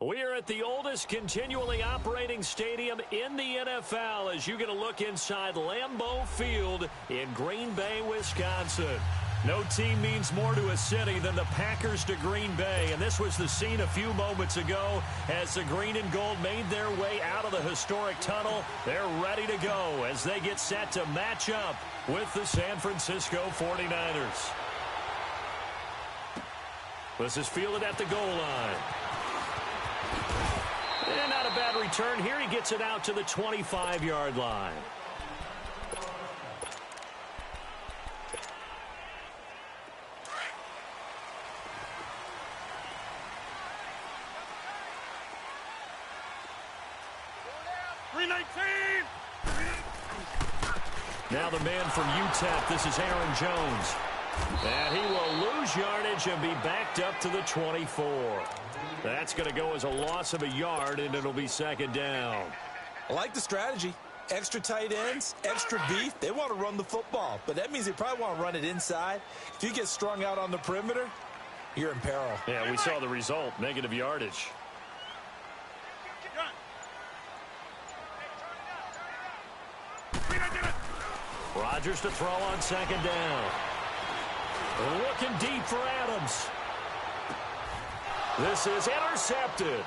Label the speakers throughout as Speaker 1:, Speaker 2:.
Speaker 1: We are at the oldest continually operating stadium in the NFL as you get a look inside Lambeau Field in Green Bay, Wisconsin. No team means more to a city than the Packers to Green Bay, and this was the scene a few moments ago as the green and gold made their way out of the historic tunnel. They're ready to go as they get set to match up with the San Francisco 49ers. This is fielded at the goal line. And not a bad return here. He gets it out to the 25-yard line. Now the man from UTEP, this is Aaron Jones. And he will lose yardage and be backed up to the 24. That's going to go as a loss of a yard, and it'll be second down.
Speaker 2: I like the strategy. Extra tight ends, extra beef. They want to run the football, but that means they probably want to run it inside. If you get strung out on the perimeter, you're in peril.
Speaker 1: Yeah, we saw the result, negative yardage. Rodgers to throw on second down. Looking deep for Adams. This is intercepted.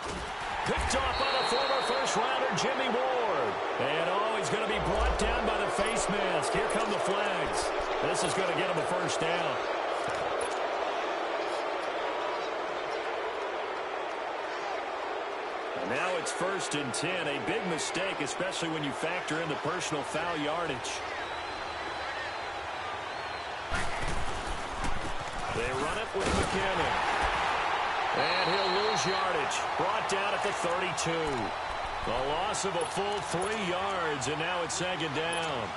Speaker 1: Picked off by the former first-rounder Jimmy Ward. And he's going to be brought down by the face mask. Here come the flags. This is going to get him a first down. And now it's 1st and 10. A big mistake, especially when you factor in the personal foul yardage. They run it with McKinnon. And he'll lose yardage. Brought down at the 32. A loss of a full 3 yards, and now it's second down.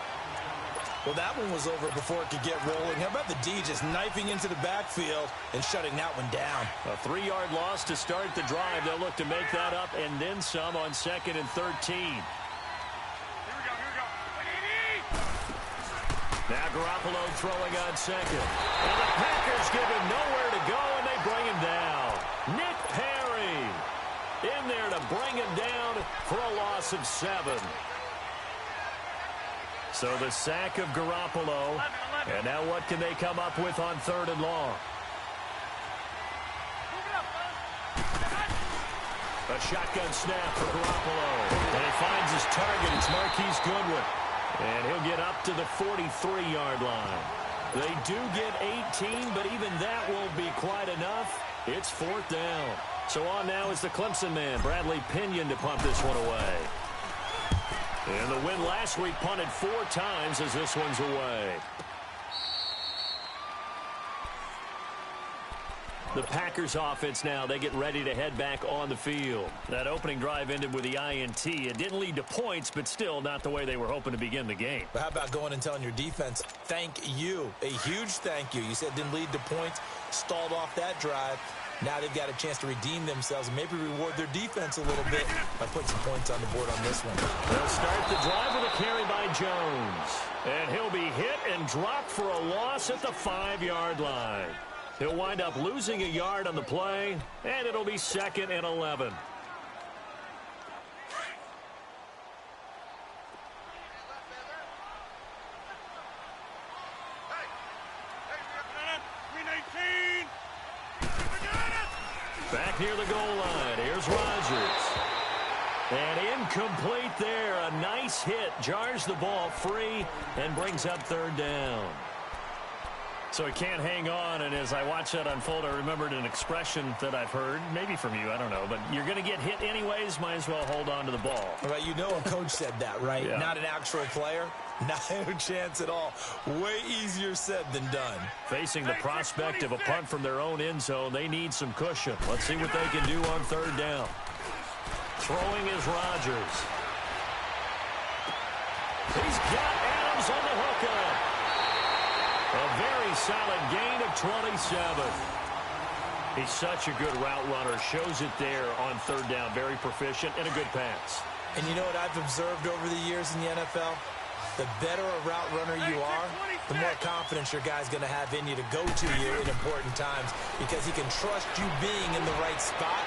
Speaker 2: Well, that one was over before it could get rolling. How about the D just knifing into the backfield and shutting that one down?
Speaker 1: A 3-yard loss to start the drive. They'll look to make that up and then some on 2nd and 13. Now Garoppolo throwing on second. And the Packers give him nowhere to go, and they bring him down. Nick Perry in there to bring him down for a loss of 7. So the sack of Garoppolo. And now what can they come up with on 3rd and long? A shotgun snap for Garoppolo. And he finds his target. It's Marquise Goodwin. And he'll get up to the 43-yard line. They do get 18, but even that won't be quite enough. It's 4th down. So on now is the Clemson man, Bradley Pinion, to punt this one away. And the win last week punted 4 times as this one's away. The Packers offense now, they get ready to head back on the field. That opening drive ended with the INT. It didn't lead to points, but still not the way they were hoping to begin the game.
Speaker 2: But how about going and telling your defense, thank you, a huge thank you. You said it didn't lead to points, stalled off that drive. Now they've got a chance to redeem themselves and maybe reward their defense a little bit by putting some points on the board on this one.
Speaker 1: They'll start the drive with a carry by Jones. And he'll be hit and dropped for a loss at the 5-yard line. He'll wind up losing a yard on the play, and it'll be 2nd and 11. Back near the goal line. Here's Rodgers. And incomplete there. A nice hit. Jars the ball free and brings up 3rd down. So he can't hang on, and as I watch that unfold, I remembered an expression that I've heard, maybe from you, I don't know, but you're going to get hit anyways, might as well hold on to the ball.
Speaker 2: Well, you know a coach said that, right?
Speaker 1: Yeah.
Speaker 2: Not an actual player. Not a chance at all. Way easier said than done.
Speaker 1: Facing the prospect of a punt from their own end zone, they need some cushion. Let's see what they can do on 3rd down. Throwing is Rodgers. He's got Adams on the hookup. A very solid gain of 27. He's such a good route runner. Shows it there on 3rd down. Very proficient and a good pass.
Speaker 2: And you know what I've observed over the years in the NFL? The better a route runner you are, the more confidence your guy's going to have in you to go to you in important times because he can trust you being in the right spot,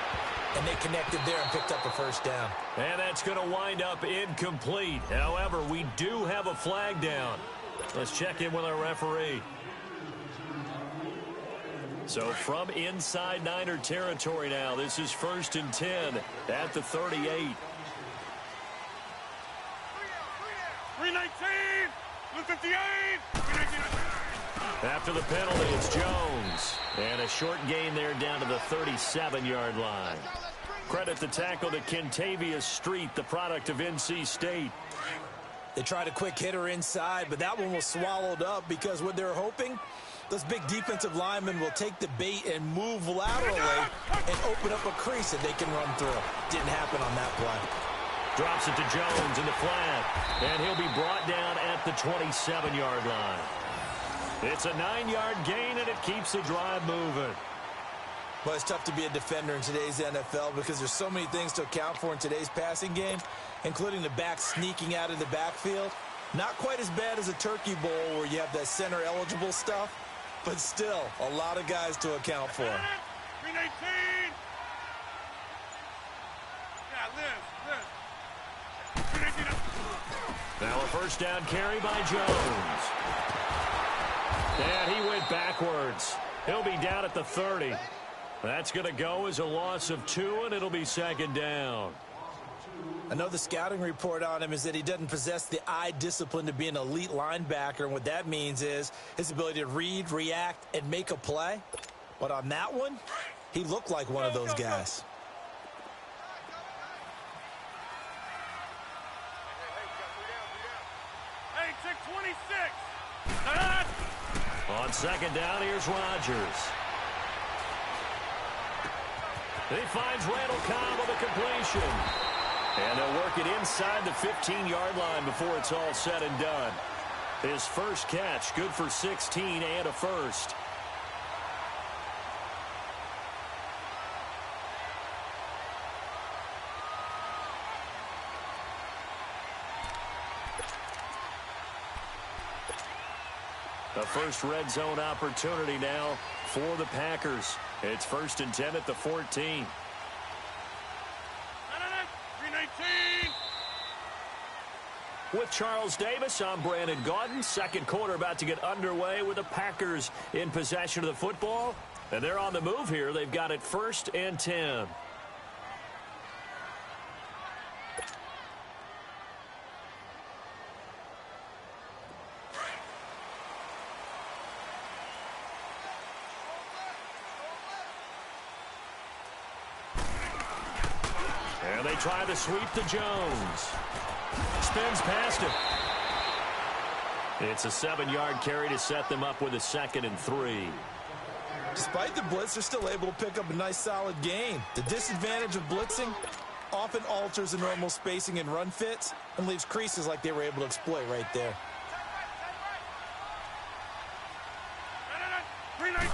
Speaker 2: and they connected there and picked up a first down.
Speaker 1: And that's going to wind up incomplete. However, we do have a flag down. Let's check in with our referee. So from inside Niner territory now, this is 1st and 10 at the 38.
Speaker 3: 319, 258, 319.
Speaker 1: After the penalty, it's Jones. And a short gain there down to the 37-yard line. Credit the tackle to Kentavious Street, the product of NC State.
Speaker 2: They tried a quick hitter inside, but that one was swallowed up because what they're hoping, those big defensive linemen will take the bait and move laterally and open up a crease that they can run through. Didn't happen on that play.
Speaker 1: Drops it to Jones in the flat, and he'll be brought down at the 27-yard line. It's a 9-yard gain, and it keeps the drive moving.
Speaker 2: Well, it's tough to be a defender in today's NFL because there's so many things to account for in today's passing game, including the back sneaking out of the backfield. Not quite as bad as a turkey bowl where you have that center-eligible stuff, but still a lot of guys to account for.
Speaker 3: 319. Yeah, Liz. 319.
Speaker 1: Now a first down carry by Jones. And he went backwards. He'll be down at the 30. That's going to go as a loss of 2, and it'll be 2nd down.
Speaker 2: I know the scouting report on him is that he doesn't possess the eye discipline to be an elite linebacker, and what that means is his ability to read, react, and make a play. But on that one, he looked like one of those guys.
Speaker 3: Hey, check 26.
Speaker 1: On 2nd down, here's Rodgers. He finds Randall Cobb with a completion. And they'll work it inside the 15-yard line before it's all said and done. His first catch, good for 16 and a first. A first red zone opportunity now for the Packers. It's 1st and 10 at the 14.
Speaker 3: 319.
Speaker 1: With Charles Davis, I'm Brandon Gaudin. Second quarter about to get underway with the Packers in possession of the football. And they're on the move here. They've got it 1st and 10. And they try to sweep to Jones. Spins past him. It's a 7-yard carry to set them up with a 2nd and 3.
Speaker 2: Despite the blitz, they're still able to pick up a nice solid gain. The disadvantage of blitzing often alters the normal spacing and run fits and leaves creases like they were able to exploit right there.
Speaker 3: 319.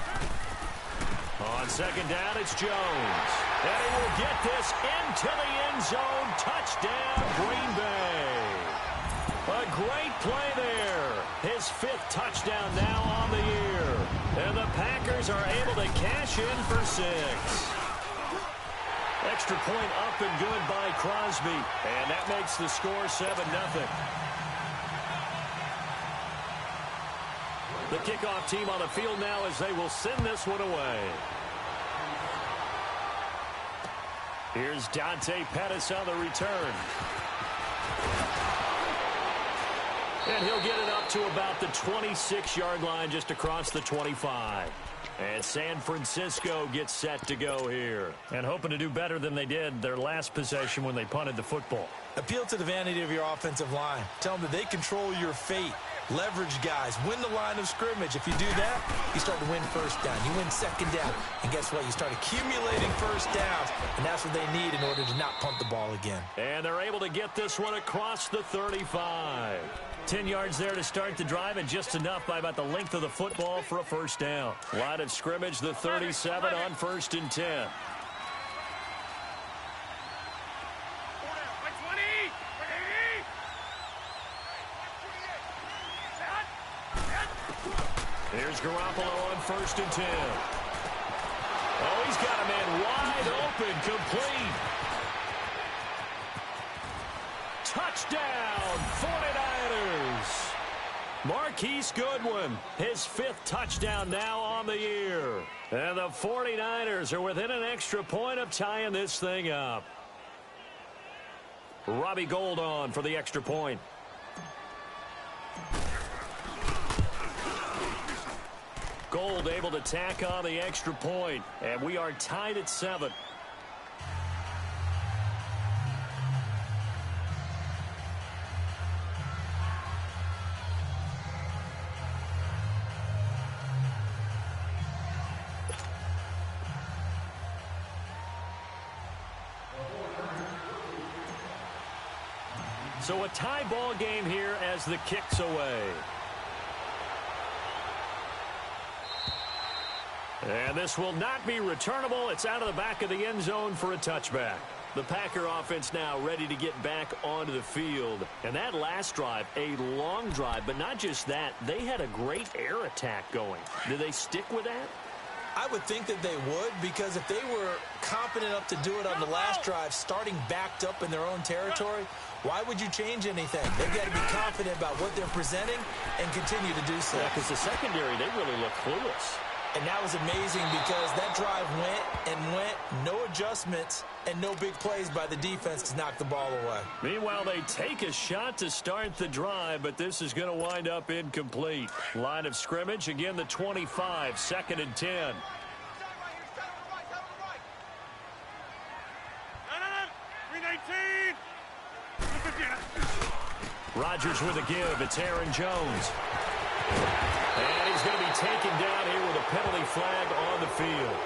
Speaker 1: On 2nd down, it's Jones. And he will get this into the end zone. Touchdown, Green Bay. A great play there. His 5th touchdown now on the year. And the Packers are able to cash in for 6. Extra point up and good by Crosby. And that makes the score 7-0. The kickoff team on the field now as they will send this one away. Here's Dante Pettis on the return. And he'll get it up to about the 26-yard line just across the 25. And San Francisco gets set to go here. And hoping to do better than they did their last possession when they punted the football.
Speaker 2: Appeal to the vanity of your offensive line. Tell them that they control your fate. Leverage guys. Win the line of scrimmage. If you do that, you start to win first down. You win 2nd down. And guess what? You start accumulating first downs. And that's what they need in order to not punt the ball again.
Speaker 1: And they're able to get this one across the 35. 10 yards there to start the drive, and just enough by about the length of the football for a first down. Line of scrimmage, the 37 on 1st and 10. Here's Garoppolo on 1st and 10. Oh, he's got a man wide open, complete. Touchdown, 49ers. Marquise Goodwin, his 5th touchdown now on the year. And the 49ers are within an extra point of tying this thing up. Robbie Gould on for the extra point. Gould able to tack on the extra point, and we are tied at 7. So a tie ball game here as the kick's away. And this will not be returnable. It's out of the back of the end zone for a touchback. The Packer offense now ready to get back onto the field. And that last drive, a long drive, but not just that. They had a great air attack going. Do they stick with that?
Speaker 2: I would think that they would, because if they were confident enough to do it on the last drive, starting backed up in their own territory, why would you change anything? They've got to be confident about what they're presenting and continue to do so.
Speaker 1: Yeah, because the secondary, they really look clueless.
Speaker 2: And that was amazing because that drive went, no adjustments, and no big plays by the defense to knock the ball away.
Speaker 1: Meanwhile, they take a shot to start the drive, but this is going to wind up incomplete. Line of scrimmage, again the 25, 2nd and 10. Rodgers with a give. It's Aaron Jones. And he's going to be taken down here with a penalty flag on the field.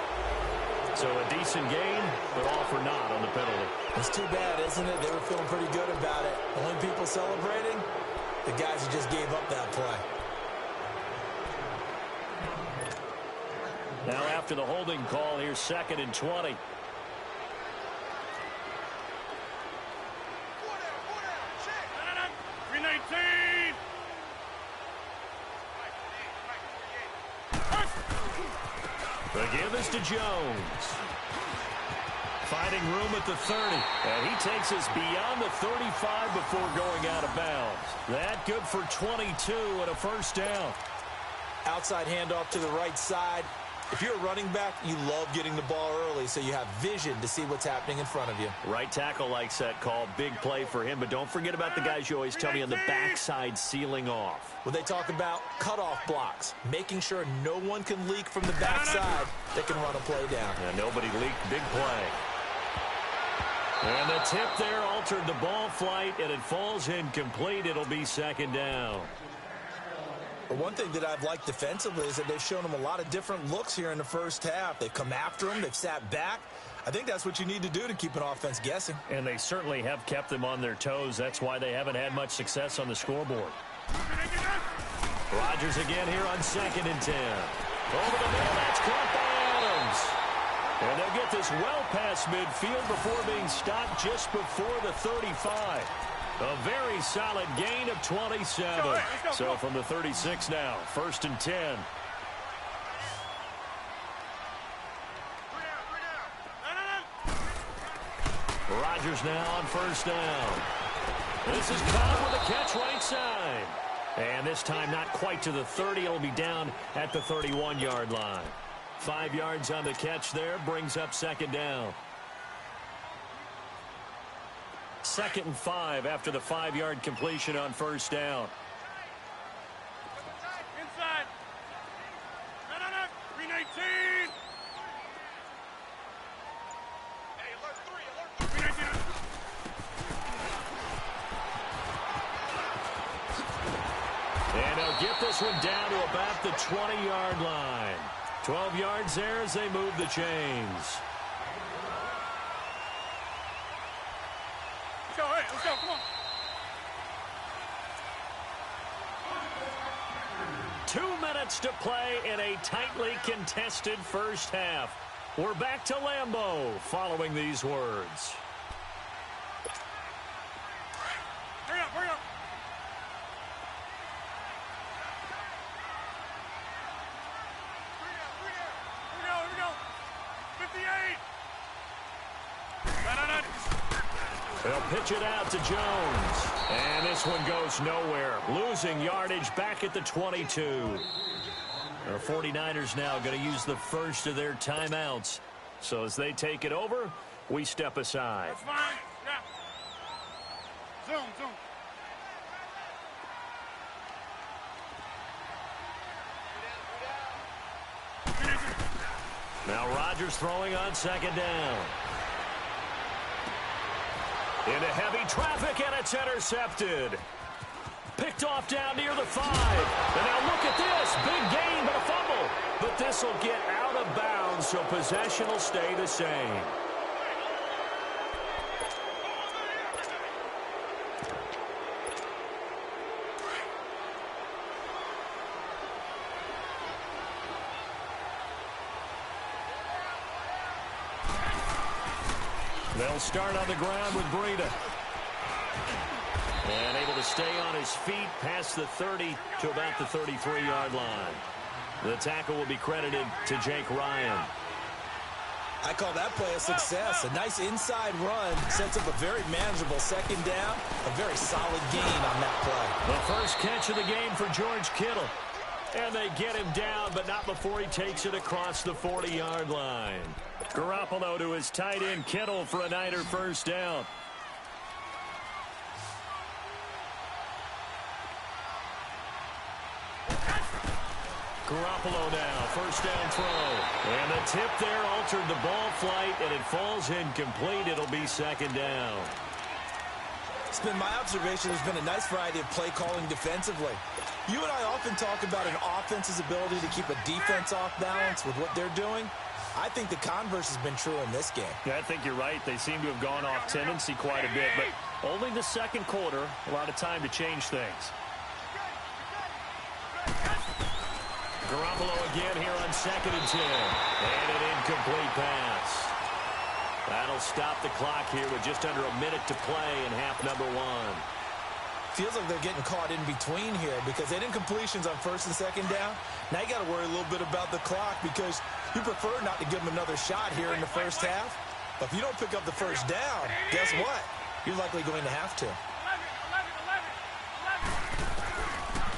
Speaker 1: So a decent gain, but all for naught on the penalty.
Speaker 2: It's too bad, isn't it? They were feeling pretty good about it. Only people celebrating, the guys who just gave up that play.
Speaker 1: Now after the holding call, here's 2nd and 20. The give is to Jones. Finding room at the 30. And he takes us beyond the 35 before going out of bounds. That good for 22 and a first down.
Speaker 2: Outside handoff to the right side. If you're a running back, you love getting the ball early so you have vision to see what's happening in front of you.
Speaker 1: Right tackle likes that call. Big play for him. But don't forget about the guys you always tell me on the backside sealing off.
Speaker 2: Well, they talk about cutoff blocks, making sure no one can leak from the backside that can run a play down.
Speaker 1: And nobody leaked. Big play. And the tip there altered the ball flight, and it falls incomplete. It'll be 2nd down.
Speaker 2: But one thing that I've liked defensively is that they've shown them a lot of different looks here in the first half. They've come after them. They've sat back. I think that's what you need to do to keep an offense guessing.
Speaker 1: And they certainly have kept them on their toes. That's why they haven't had much success on the scoreboard. Rodgers again here on 2nd and 10. Over the middle, that's caught by Adams. And they'll get this well past midfield before being stopped just before the 35. A very solid gain of 27. So from the 36 now, 1st and 10. Rodgers now on 1st down. This is caught with a catch right side. And this time not quite to the 30. It'll be down at the 31-yard line. 5 yards on the catch there, brings up 2nd down. 2nd and 5 after the 5-yard completion on 1st down.
Speaker 3: Inside. No. Green 18. Hey, alert 3. Green 18.
Speaker 1: And they'll get this one down to about the 20-yard line. 12 yards there as they move the chains.
Speaker 3: Let's go, come on.
Speaker 1: 2 minutes to play in a tightly contested first half. We're back to Lambeau following these words.
Speaker 3: Hurry up.
Speaker 1: They'll pitch it out to Jones. And this one goes nowhere. Losing yardage back at the 22. The 49ers now going to use the first of their timeouts. So as they take it over, we step aside.
Speaker 3: That's fine. Yeah. Zoom.
Speaker 1: Now Rodgers throwing on second down. Into heavy traffic, and it's intercepted. Picked off down near the 5. And now look at this. Big gain, but a fumble. But this will get out of bounds, so possession will stay the same. They'll start on the ground with Breida. And able to stay on his feet past the 30 to about the 33-yard line. The tackle will be credited to Jake Ryan.
Speaker 2: I call that play a success. A nice inside run sets up a very manageable second down. A very solid gain on that play.
Speaker 1: The first catch of the game for George Kittle. And they get him down, but not before he takes it across the 40-yard line. Garoppolo to his tight end Kittle for a Niner first down. Garoppolo now, first down throw. And the tip there altered the ball flight, and it falls incomplete. It'll be second down.
Speaker 2: It's been my observation there's been a nice variety of play calling defensively. You and I often talk about an offense's ability to keep a defense off balance with what they're doing. I think the converse has been true in this game.
Speaker 4: Yeah, I think you're right. They seem to have gone off tendency quite a bit, but only the second quarter, a lot of time to change things.
Speaker 1: Garoppolo again here on 2nd and 10. And an incomplete pass. That'll stop the clock here with just under a minute to play in half number 1.
Speaker 2: Feels like they're getting caught in between here because they didn't completions on first and second down. Now you got to worry a little bit about the clock because you prefer not to give them another shot here in the first half. But if you don't pick up the first down, guess what? You're likely going to have to.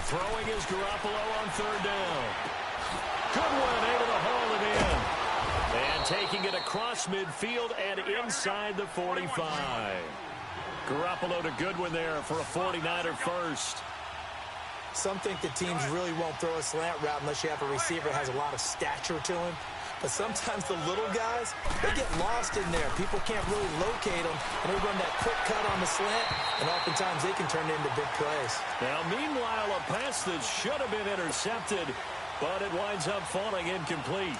Speaker 1: Throwing is Garoppolo on 3rd down. Goodwin able to haul it in. And taking it across midfield and inside the 45. Garoppolo to Goodwin there for a 49er first.
Speaker 2: Some think the teams really won't throw a slant route unless you have a receiver that has a lot of stature to him. But sometimes the little guys, they get lost in there. People can't really locate them, and they run that quick cut on the slant, and oftentimes they can turn it into big plays.
Speaker 1: Now, meanwhile, a pass that should have been intercepted, but it winds up falling incomplete.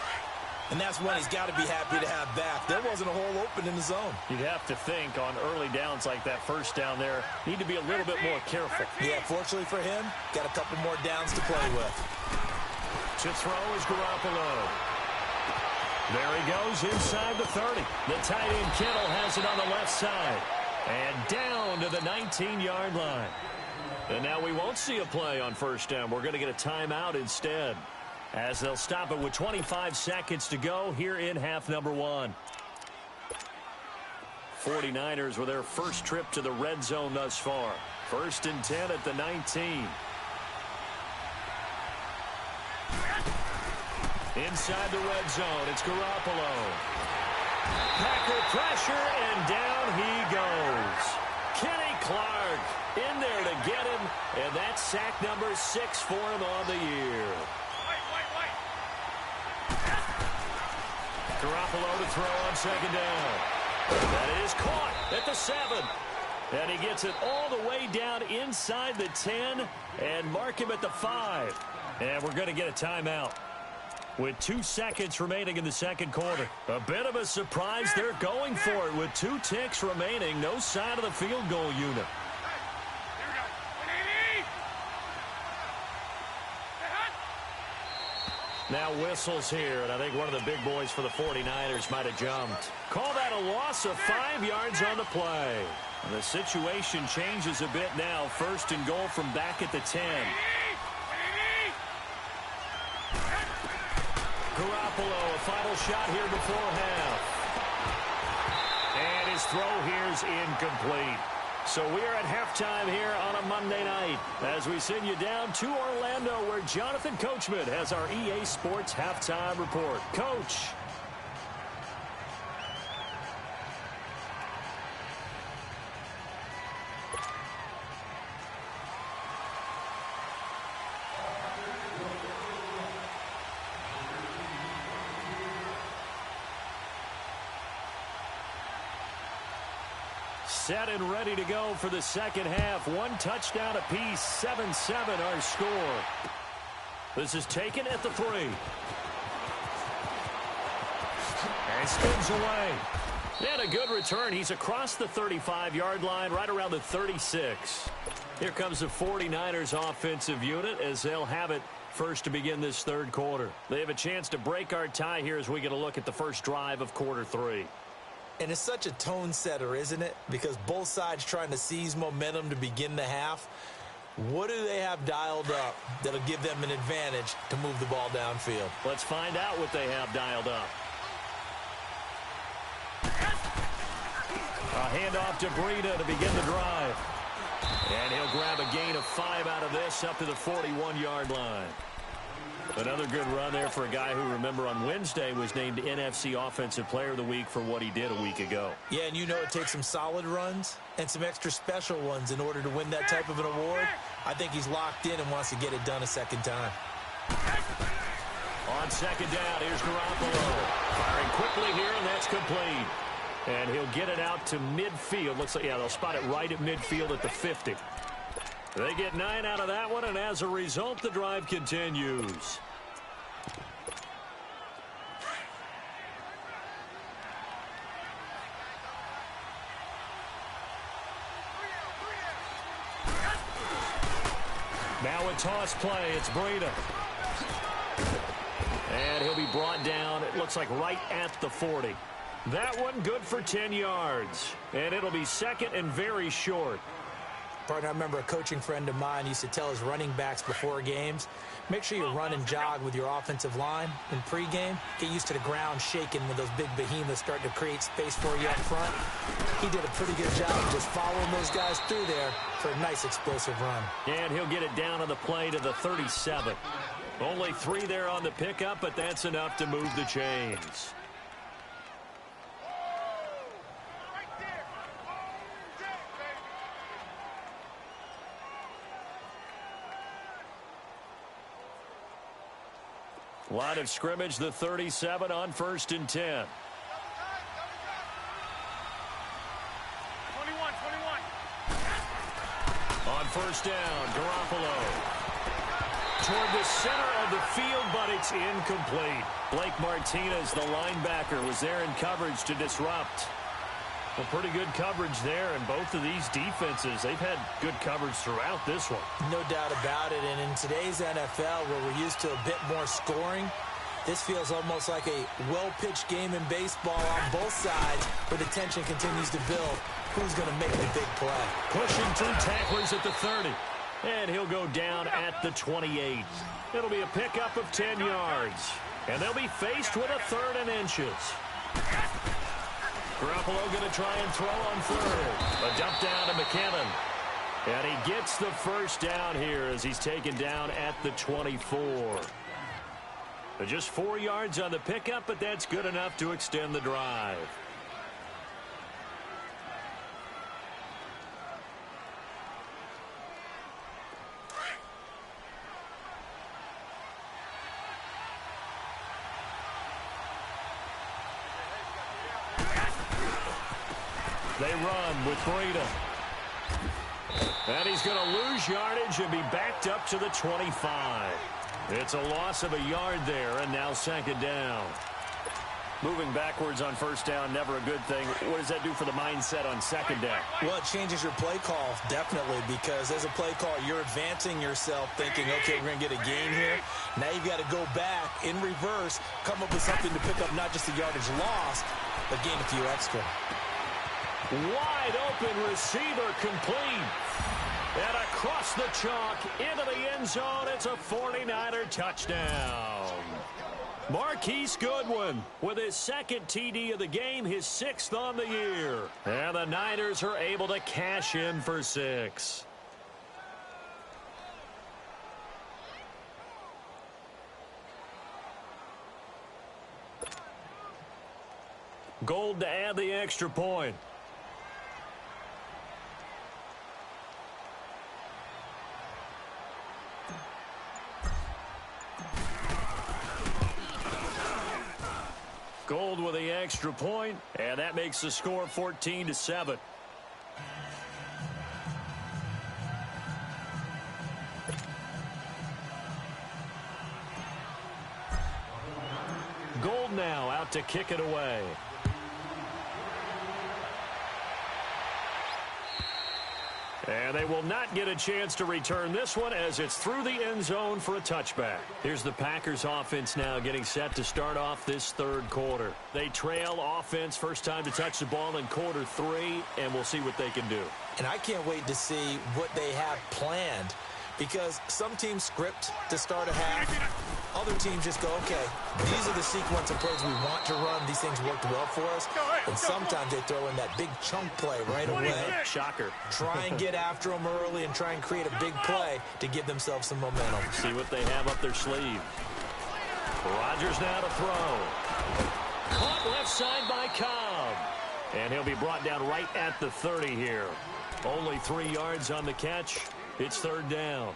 Speaker 2: And that's one he's got to be happy to have back. There wasn't a hole open in the zone.
Speaker 4: You'd have to think on early downs like that first down there, need to be a little bit more careful.
Speaker 2: Yeah, fortunately for him, got a couple more downs to play with.
Speaker 1: To throw is Garoppolo. There he goes inside the 30. The tight end Kittle has it on the left side. And down to the 19-yard line. And now we won't see a play on first down. We're going to get a timeout instead, as they'll stop it with 25 seconds to go here in half number 1. 49ers with their first trip to the red zone thus far. 1st and 10 at the 19. Inside the red zone, it's Garoppolo. Packer pressure, and down he goes. Kenny Clark in there to get him, and that's sack number 6 for him on the year. Garoppolo to throw on 2nd down. That is caught at the 7. And he gets it all the way down inside the 10 and mark him at the 5. And we're going to get a timeout with 2 seconds remaining in the second quarter. A bit of a surprise. They're going for it with 2 ticks remaining. No sign of the field goal unit. Now whistles here, and I think one of the big boys for the 49ers might have jumped. Call that a loss of 5 yards on the play. And the situation changes a bit now. 1st and goal from back at the 10. Garoppolo, a final shot here before half. And his throw here's incomplete. So we are at halftime here on a Monday night as we send you down to Orlando where Jonathan Coachman has our EA Sports halftime report. Coach. Set and ready to go for the second half. One touchdown apiece, 7-7 our score. This is taken at the 3. And spins away. And a good return. He's across the 35-yard line, right around the 36. Here comes the 49ers offensive unit as they'll have it first to begin this third quarter. They have a chance to break our tie here as we get a look at the first drive of quarter 3.
Speaker 2: And it's such a tone setter, isn't it? Because both sides trying to seize momentum to begin the half. What do they have dialed up that'll give them an advantage to move the ball downfield?
Speaker 1: Let's find out what they have dialed up. A handoff to Breida to begin the drive. And he'll grab a gain of 5 out of this up to the 41-yard line. Another good run there for a guy who, remember, on Wednesday was named NFC Offensive Player of the Week for what he did a week ago.
Speaker 2: Yeah, and you know it takes some solid runs and some extra special ones in order to win that type of an award. I think he's locked in and wants to get it done a second time.
Speaker 1: On second down, here's Garoppolo. Firing quickly here, and that's complete. And he'll get it out to midfield. Looks like, yeah, they'll spot it right at midfield at the 50. They get 9 out of that one, and as a result, the drive continues. Now a toss play. It's Breida. And he'll be brought down, it looks like, right at the 40. That one good for 10 yards. And it'll be second and very short.
Speaker 2: Partner, I remember a coaching friend of mine used to tell his running backs before games, make sure you run and jog with your offensive line in pregame. Get used to the ground shaking when those big behemoths start to create space for you up front. He did a pretty good job of just following those guys through there for a nice explosive run.
Speaker 1: And he'll get it down on the play to the 37. Only 3 there on the pickup, but that's enough to move the chains. Line of scrimmage, the 37 on 1st and 10.
Speaker 3: 21.
Speaker 1: On first down, Garoppolo. Toward the center of the field, but it's incomplete. Blake Martinez, the linebacker, was there in coverage to disrupt. Well, pretty good coverage there, and both of these defenses, they've had good coverage throughout this one.
Speaker 2: No doubt about it, and in today's NFL, where we're used to a bit more scoring, this feels almost like a well-pitched game in baseball on both sides, where the tension continues to build. Who's going to make the big play?
Speaker 1: Pushing 2 tacklers at the 30, and he'll go down at the 28. It'll be a pickup of 10 yards, and they'll be faced with a 3rd and inches. Garoppolo going to try and throw on 3rd. A dump down to McKinnon. And he gets the first down here as he's taken down at the 24. Just 4 yards on the pickup, but that's good enough to extend the drive. They run with Breida. And he's going to lose yardage and be backed up to the 25. It's a loss of a yard there, and now second down. Moving backwards on first down, never a good thing. What does that do for the mindset on second down?
Speaker 2: Well, it changes your play call, definitely, because as a play call, you're advancing yourself thinking, okay, we're going to get a gain here. Now you've got to go back in reverse, come up with something to pick up not just the yardage lost, but gain a few extra.
Speaker 1: Wide open receiver complete. And across the chalk into the end zone, it's a 49er touchdown. Marquise Goodwin with his second TD of the game, his 6th on the year. And the Niners are able to cash in for 6. Gold to add the extra point. Gold with the extra point, and that makes the score 14-7. Gold now out to kick it away. And they will not get a chance to return this one as it's through the end zone for a touchback. Here's the Packers offense now getting set to start off this third quarter. They trail offense, first time to touch the ball in quarter 3, and we'll see what they can do.
Speaker 2: And I can't wait to see what they have planned, because some teams script to start a half. Other teams just go, okay, these are the sequence of plays we want to run. These things worked well for us. And sometimes they throw in that big chunk play right away.
Speaker 1: Shocker.
Speaker 2: Try and get after them early and try and create a big play to give themselves some momentum.
Speaker 1: See what they have up their sleeve. Rodgers now to throw. Caught left side by Cobb. And he'll be brought down right at the 30 here. Only 3 yards on the catch. It's third down.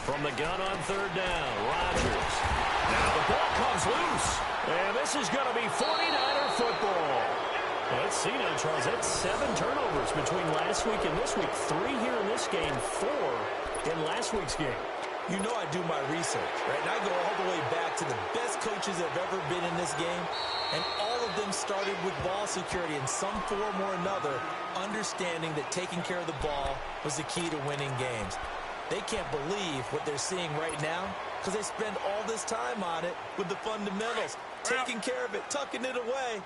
Speaker 1: From the gun on third down, Rodgers. Now the ball comes loose. And this is going to be 49er football. Let's see now, Charles. That's 7 turnovers between last week and this week. 3 here in this game, 4 in last week's game.
Speaker 2: You know I do my research, right? And I go all the way back to the best coaches that have ever been in this game. And all of them started with ball security in some form or another, understanding that taking care of the ball was the key to winning games. They can't believe what they're seeing right now because they spend all this time on it with the fundamentals, taking care of it, tucking it away,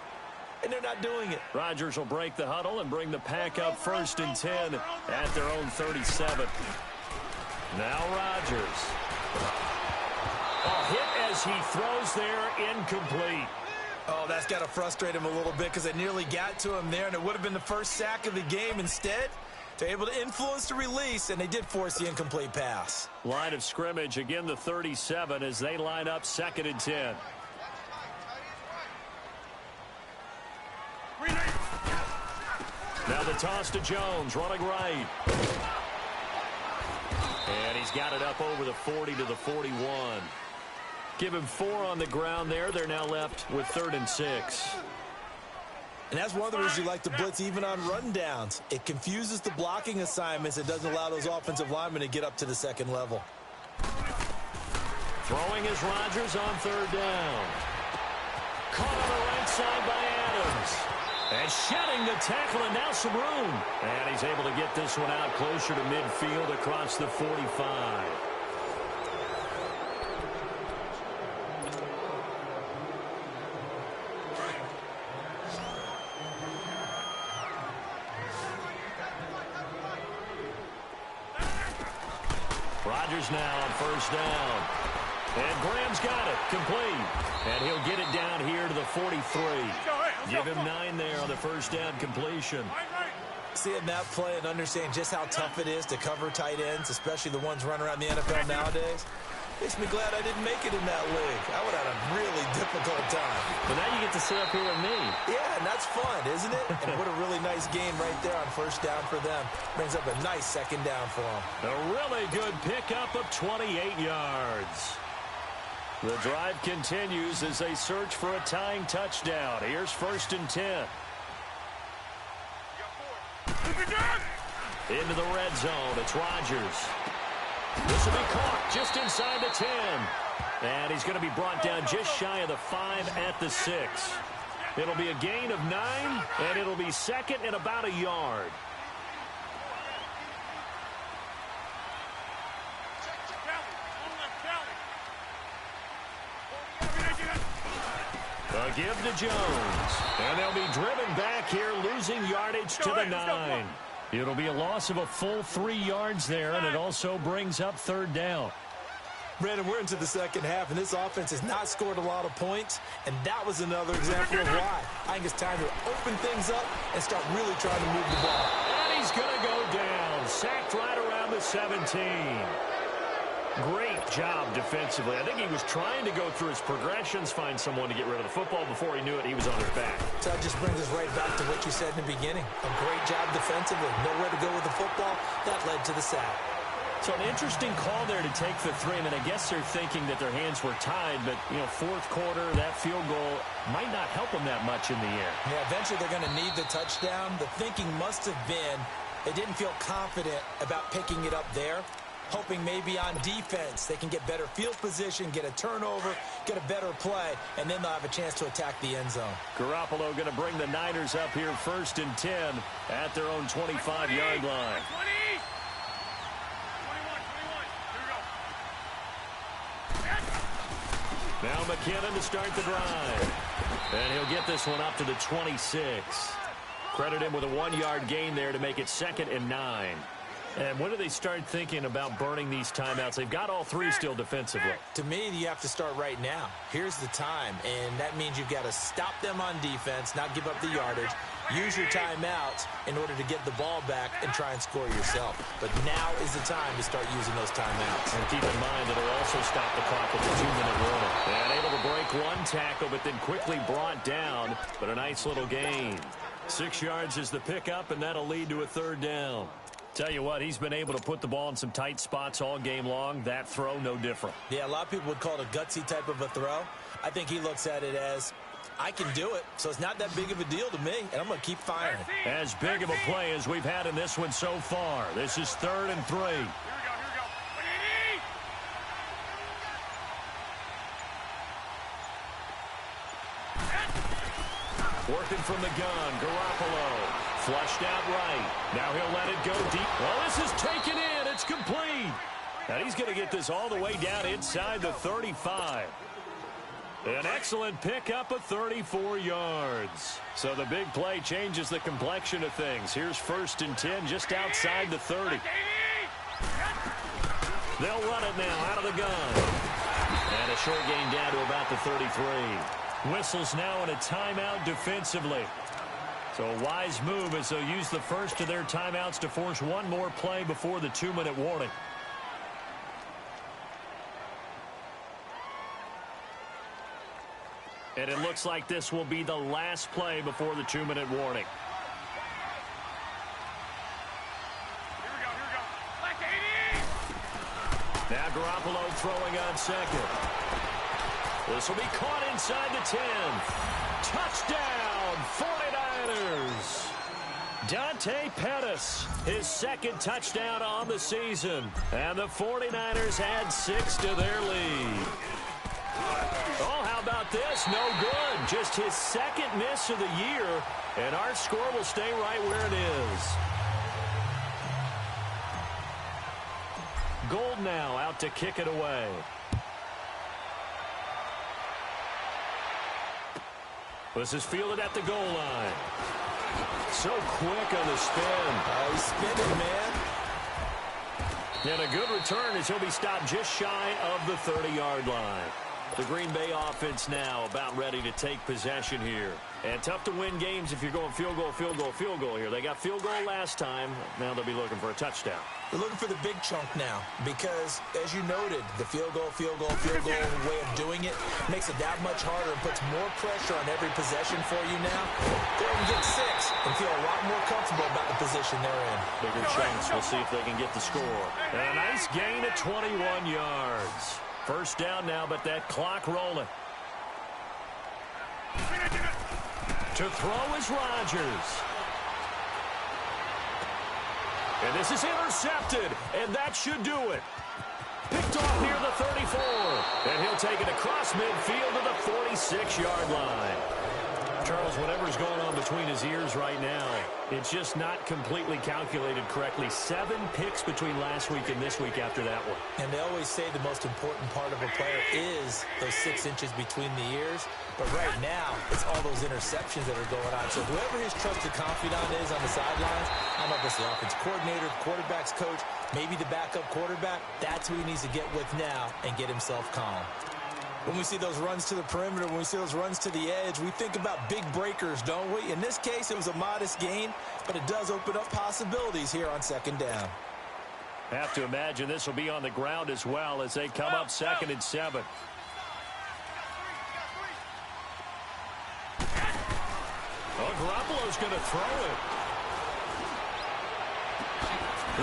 Speaker 2: and they're not doing it.
Speaker 1: Rodgers will break the huddle and bring the Pack up 1st and 10 at their own 37. Now Rodgers. A hit as he throws there, incomplete.
Speaker 2: Oh, that's got to frustrate him a little bit because they nearly got to him there, and it would have been the first sack of the game. Instead, they're able to influence the release, and they did force the incomplete pass.
Speaker 1: Line of scrimmage, again the 37 as they line up 2nd and 10. Now the toss to Jones, running right. And he's got it up over the 40 to the 41. Give him 4 on the ground there. They're now left with 3rd and 6.
Speaker 2: And that's one of the reasons you like to blitz even on run downs. It confuses the blocking assignments. It doesn't allow those offensive linemen to get up to the second level.
Speaker 1: Throwing is Rodgers on 3rd down. Caught on the right side by Adams. And shedding the tackle, and now some room. And he's able to get this one out closer to midfield across the 45. Rodgers now on 1st down. And Graham's got it, complete. And he'll get it down here to the 43. Give him 9 there on the 1st down completion.
Speaker 2: Seeing that play and understanding just how tough it is to cover tight ends, especially the ones running around the NFL nowadays, makes me glad I didn't make it in that league. I would have had a really difficult time.
Speaker 1: But now you get to sit up here with me.
Speaker 2: Yeah, and that's fun, isn't it? And what a really nice game right there on 1st down for them. Brings up a nice 2nd down for them.
Speaker 1: A really good pickup of 28 yards. The drive continues as they search for a tying touchdown. Here's 1st and 10. Into the red zone. It's Rodgers. This will be caught just inside the 10. And he's going to be brought down just shy of the 5 at the 6. It'll be a gain of 9, and it'll be 2nd and about a yard. A give to Jones. And they'll be driven back here, losing yardage to the 9. It'll be a loss of a full 3 yards there, and it also brings up 3rd down.
Speaker 2: Brandon, we're into the second half, and this offense has not scored a lot of points, and that was another example of why. I think it's time to open things up and start really trying to move the ball.
Speaker 1: And he's going to go down. Sacked right around the 17. Great job defensively. I think he was trying to go through his progressions, find someone to get rid of the football. Before he knew it, he was on his back.
Speaker 2: So that just brings us right back to what you said in the beginning. A great job defensively. Nowhere to go with the football. That led to the sack.
Speaker 1: So an interesting call there to take the 3. I mean, I guess they're thinking that their hands were tied, but, you know, 4th quarter, that field goal might not help them that much in the air.
Speaker 2: Yeah, eventually they're going to need the touchdown. The thinking must have been they didn't feel confident about picking it up there, hoping maybe on defense they can get better field position, get a turnover, get a better play, and then they'll have a chance to attack the end zone.
Speaker 1: Garoppolo going to bring the Niners up here 1st and 10 at their own 25-yard line.
Speaker 3: 20.
Speaker 1: Now McKinnon to start the drive. And he'll get this one up to the 26. Credit him with a 1-yard gain there to make it 2nd and 9. And when do they start thinking about burning these timeouts? They've got all 3 still defensively.
Speaker 2: To me, you have to start right now. Here's the time, and that means you've got to stop them on defense, not give up the yardage, use your timeouts in order to get the ball back and try and score yourself. But now is the time to start using those timeouts.
Speaker 1: And keep in mind that it'll also stop the clock at the 2-minute warning. And able to break 1 tackle, but then quickly brought down. But a nice little gain. 6 yards is the pickup, and that'll lead to a 3rd down. Tell you what, he's been able to put the ball in some tight spots all game long. That throw, no different.
Speaker 2: Yeah, a lot of people would call it a gutsy type of a throw. I think he looks at it as, I can do it, so it's not that big of a deal to me, and I'm going to keep firing.
Speaker 1: As big of a play as we've had in this one so far. This is 3rd and 3.
Speaker 3: Here we go.
Speaker 1: Working from the gun, Garoppolo. Flushed out right. Now he'll let it go deep. Well, this is taken in. It's complete. And he's going to get this all the way down inside the 35. An excellent pickup of 34 yards. So the big play changes the complexion of things. Here's 1st and 10 just outside the 30. They'll run it now out of the gun. And a short gain down to about the 33. Whistles now in a timeout defensively. So a wise move as they'll use the first of their timeouts to force one more play before the 2-minute warning. And it looks like this will be the last play before the 2-minute warning.
Speaker 3: Here we go. Black 80.
Speaker 1: Now Garoppolo throwing on 2nd. This will be caught inside the 10. Touchdown, 49ers. Dante Pettis, his 2nd touchdown on the season. And the 49ers add 6 to their lead. Oh, how about this? No good. Just his 2nd miss of the year. And our score will stay right where it is. Gold now out to kick it away. This is fielded at the goal line. So quick on the spin.
Speaker 2: Oh, he's spinning, man.
Speaker 1: And a good return as he'll be stopped just shy of the 30-yard line. The Green Bay offense now about ready to take possession here. And tough to win games if you're going field goal here. They got field goal last time. Now they'll be looking for a touchdown.
Speaker 2: They're looking for the big chunk now because, as you noted, the field goal way of doing it makes it that much harder and puts more pressure on every possession for you now. Go ahead and get 6 and feel a lot more comfortable about the position they're in.
Speaker 1: Bigger chunks. We'll see if they can get the score. And a nice gain at 21 yards. First down now, but that clock rolling. To throw is Rodgers. And this is intercepted, and that should do it. Picked off near the 34. And he'll take it across midfield to the 46-yard line. Charles, whatever's going on between his ears right now, it's just not completely calculated correctly. 7 picks between last week and this week after that one.
Speaker 2: And they always say the most important part of a player is those 6 inches between the ears. But right now, it's all those interceptions that are going on. So whoever his trusted confidant is on the sidelines, I don't know if it's the offense coordinator, quarterback's coach, maybe the backup quarterback, that's who he needs to get with now and get himself calm. When we see those runs to the perimeter, when we see those runs to the edge, we think about big breakers, don't we? In this case, it was a modest gain, but it does open up possibilities here on second down.
Speaker 1: Have to imagine this will be on the ground as well as they come up 2nd and 7. Oh, Garoppolo's going to throw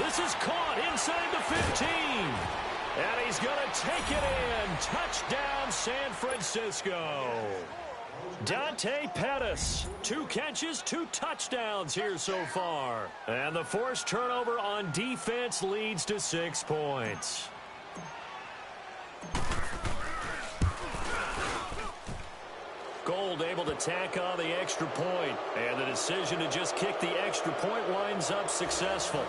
Speaker 1: it. This is caught inside the 15. And he's going to take it in. Touchdown, San Francisco. Dante Pettis, 2 catches, 2 touchdowns here so far. And the forced turnover on defense leads to 6 points. Gold able to tack on the extra point. And the decision to just kick the extra point winds up successful.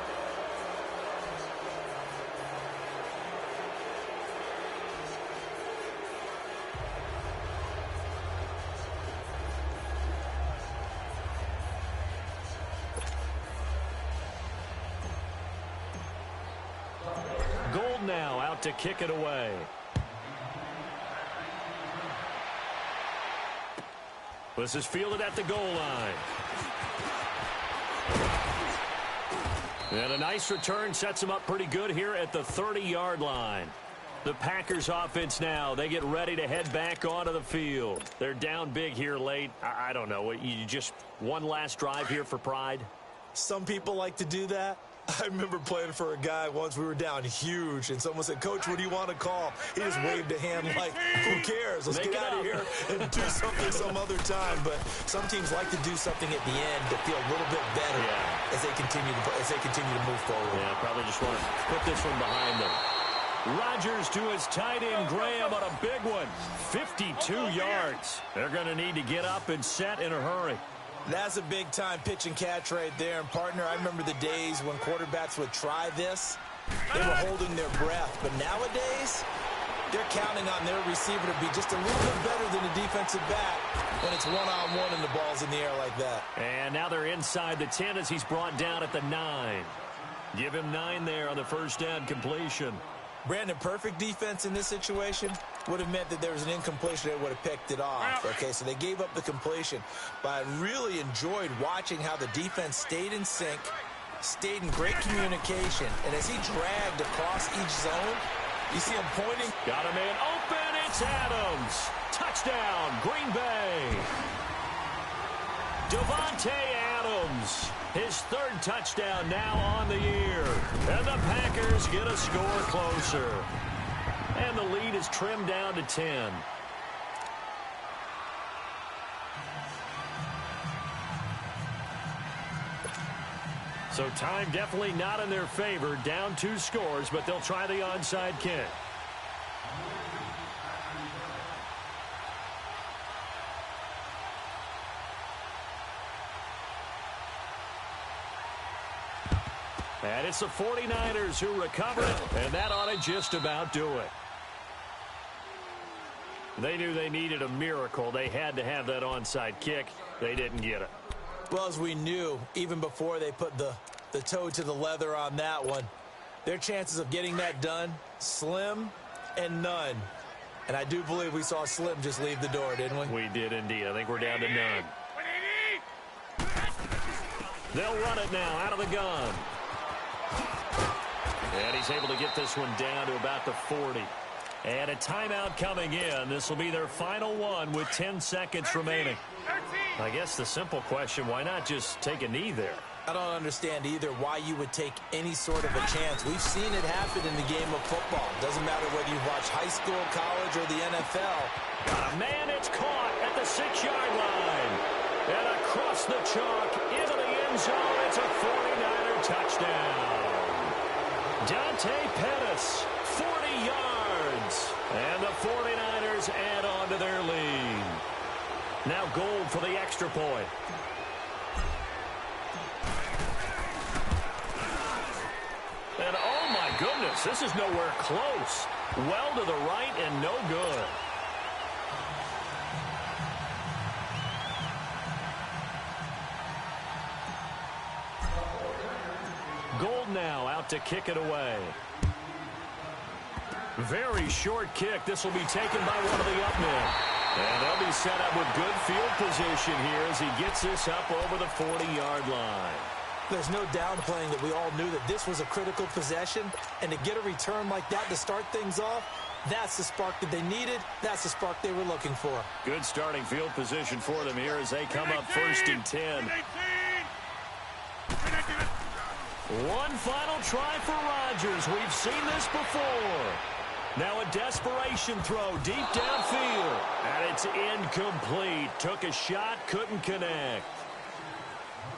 Speaker 1: Now out to kick it away. This is fielded at the goal line. And a nice return sets him up pretty good here at the 30-yard line. The Packers offense now, they get ready to head back onto the field. They're down big here late. I don't know. You just one last drive here for pride?
Speaker 2: Some people like to do that. I remember playing for a guy once. We were down huge, and someone said, "Coach, what do you want to call?" He just waved a hand like, "Who cares? Let's get out of here and do something some other time." But some teams like to do something at the end to feel a little bit better as they continue to move forward.
Speaker 1: Yeah, probably just want to put this one behind them. Rodgers to his tight end Graham on a big one, 52 yards. They're going to need to get up and set in a hurry.
Speaker 2: That's a big-time pitch and catch right there. And, partner, I remember the days when quarterbacks would try this. They were holding their breath. But nowadays, they're counting on their receiver to be just a little bit better than the defensive back when it's one-on-one and the ball's in the air like that.
Speaker 1: And now they're inside the 10 as he's brought down at the 9. Give him 9 there on the first down completion.
Speaker 2: Brandon, perfect defense in this situation would have meant that there was an incompletion that would have picked it off. Okay, so they gave up the completion. But I really enjoyed watching how the defense stayed in sync, stayed in great communication. And as he dragged across each zone, you see him pointing.
Speaker 1: Got a man open. It's Adams. Touchdown, Green Bay. Devontae Adams. His 3rd touchdown now on the year. And the Packers get a score closer. And the lead is trimmed down to 10. So time definitely not in their favor. Down 2 scores, but they'll try the onside kick. And it's the 49ers who recover it, and that ought to just about do it. They knew they needed a miracle. They had to have that onside kick. They didn't get it.
Speaker 2: Well, as we knew, even before they put the toe to the leather on that one, their chances of getting that done, slim and none. And I do believe we saw Slim just leave the door, didn't we?
Speaker 1: We did indeed. I think we're down to none. They'll run it now out of the gun. And he's able to get this one down to about the 40. And a timeout coming in. This will be their final one with 10 seconds remaining. I guess the simple question, why not just take a knee there?
Speaker 2: I don't understand either why you would take any sort of a chance. We've seen it happen in the game of football. Doesn't matter whether you watch high school, college, or the NFL.
Speaker 1: Got a man, it's caught at the 6-yard line. And across the chalk into the end zone. It's a 49er touchdown. Dante Pettis, 40 yards. And the 49ers add on to their lead. Now Gold for the extra point. And oh my goodness, this is nowhere close. Well to the right and no good. Gold now out to kick it away. Very short kick. This will be taken by one of the up men. And they'll be set up with good field position here as he gets this up over the 40-yard line.
Speaker 2: There's no downplaying that we all knew that this was a critical possession, and to get a return like that to start things off, that's the spark that they needed. That's the spark they were looking for.
Speaker 1: Good starting field position for them here as they come up 1st and 10. One final try for Rodgers. We've seen this before. Now a desperation throw deep downfield. And it's incomplete. Took a shot, couldn't connect.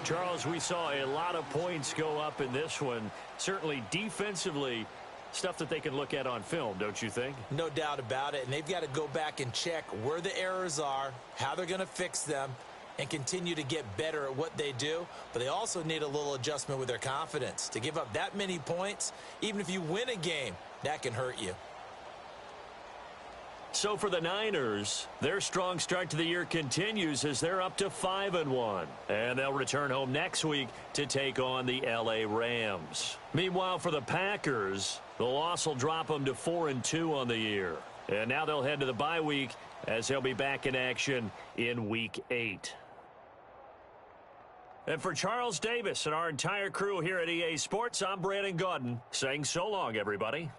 Speaker 1: Charles, we saw a lot of points go up in this one. Certainly defensively, stuff that they can look at on film, don't you think?
Speaker 2: No doubt about it. And they've got to go back and check where the errors are, how they're going to fix them, and continue to get better at what they do. But they also need a little adjustment with their confidence. To give up that many points, even if you win a game, that can hurt you.
Speaker 1: So for the Niners, their strong start to the year continues as they're up to 5-1. And they'll return home next week to take on the L.A. Rams. Meanwhile, for the Packers, the loss will drop them to 4-2 on the year. And now they'll head to the bye week as they'll be back in action in Week 8. And for Charles Davis and our entire crew here at EA Sports, I'm Brandon Gaudin saying so long, everybody.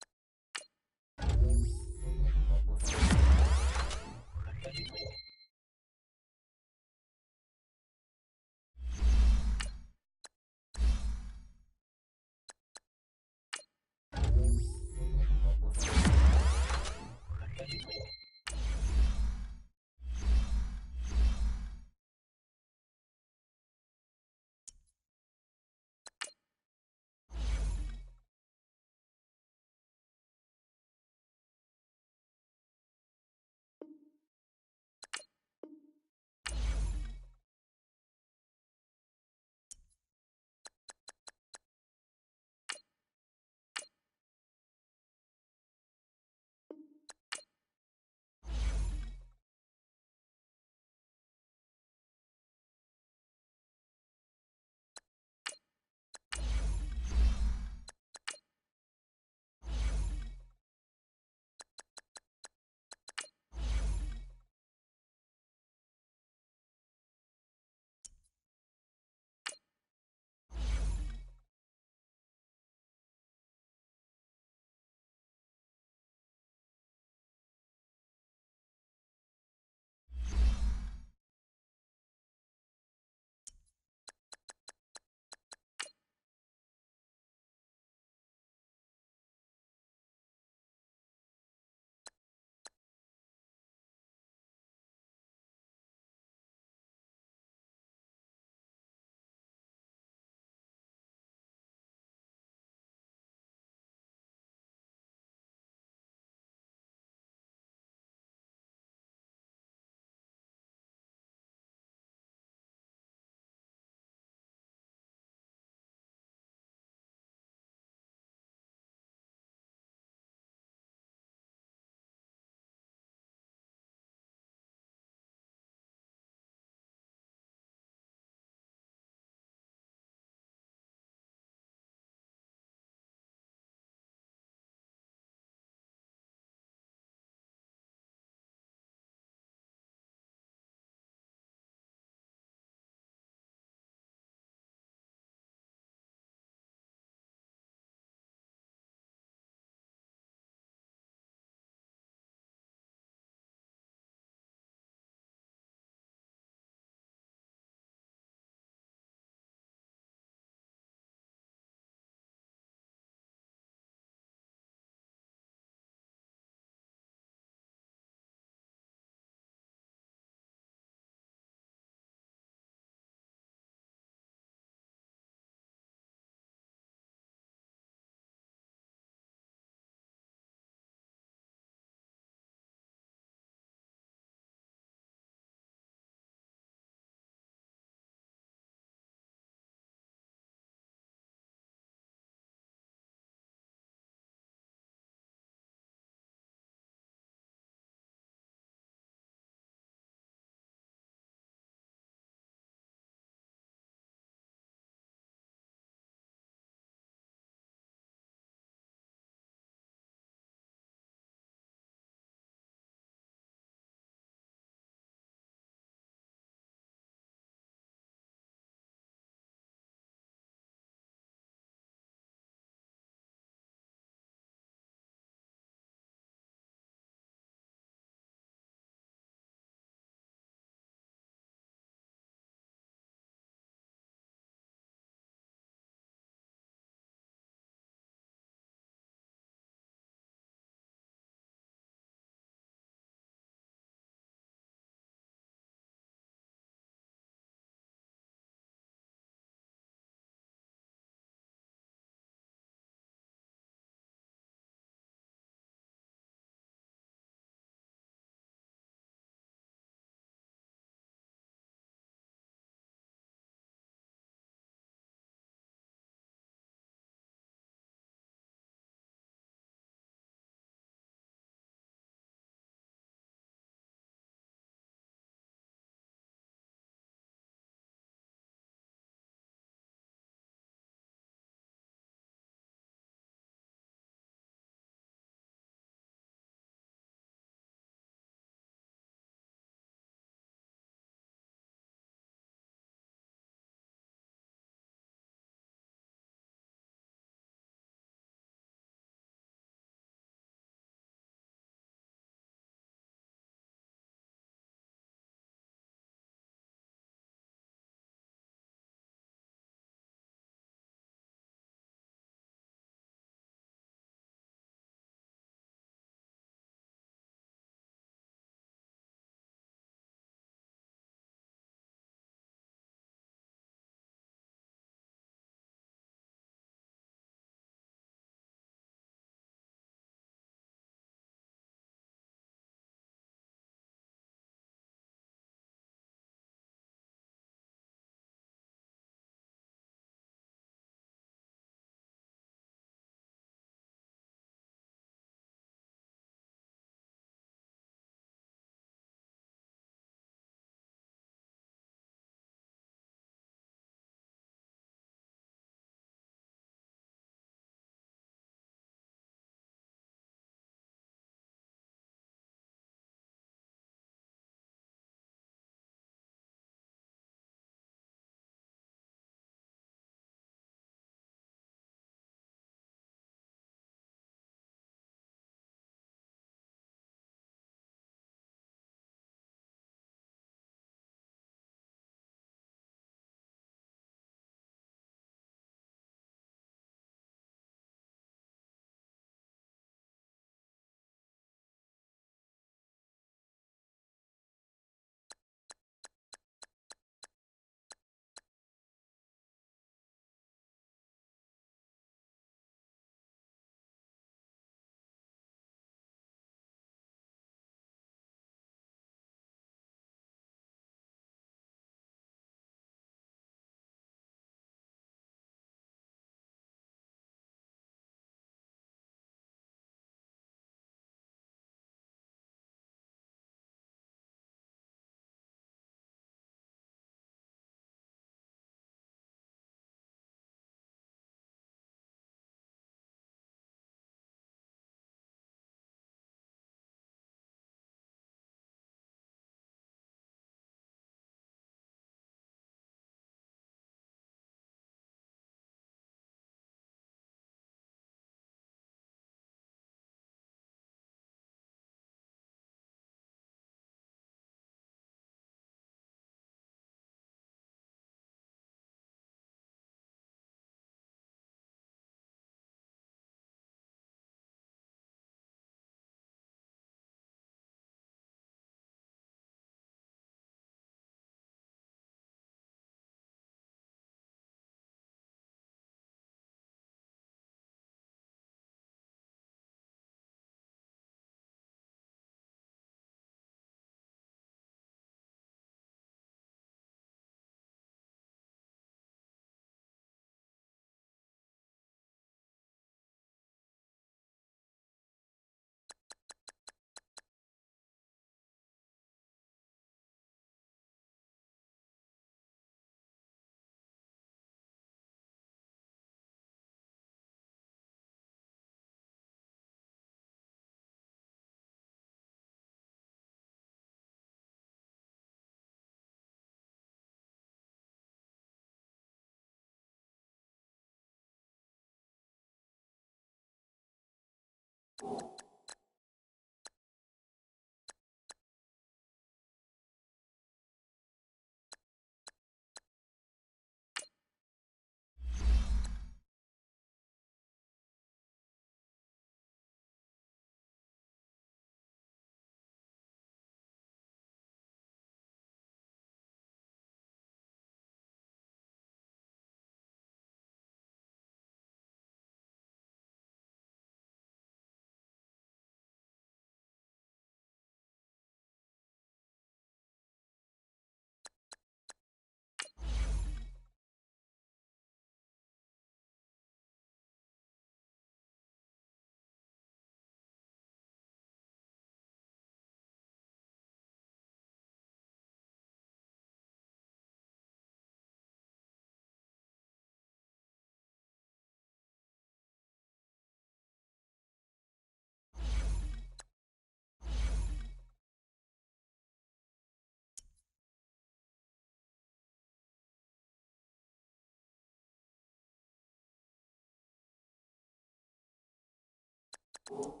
Speaker 5: you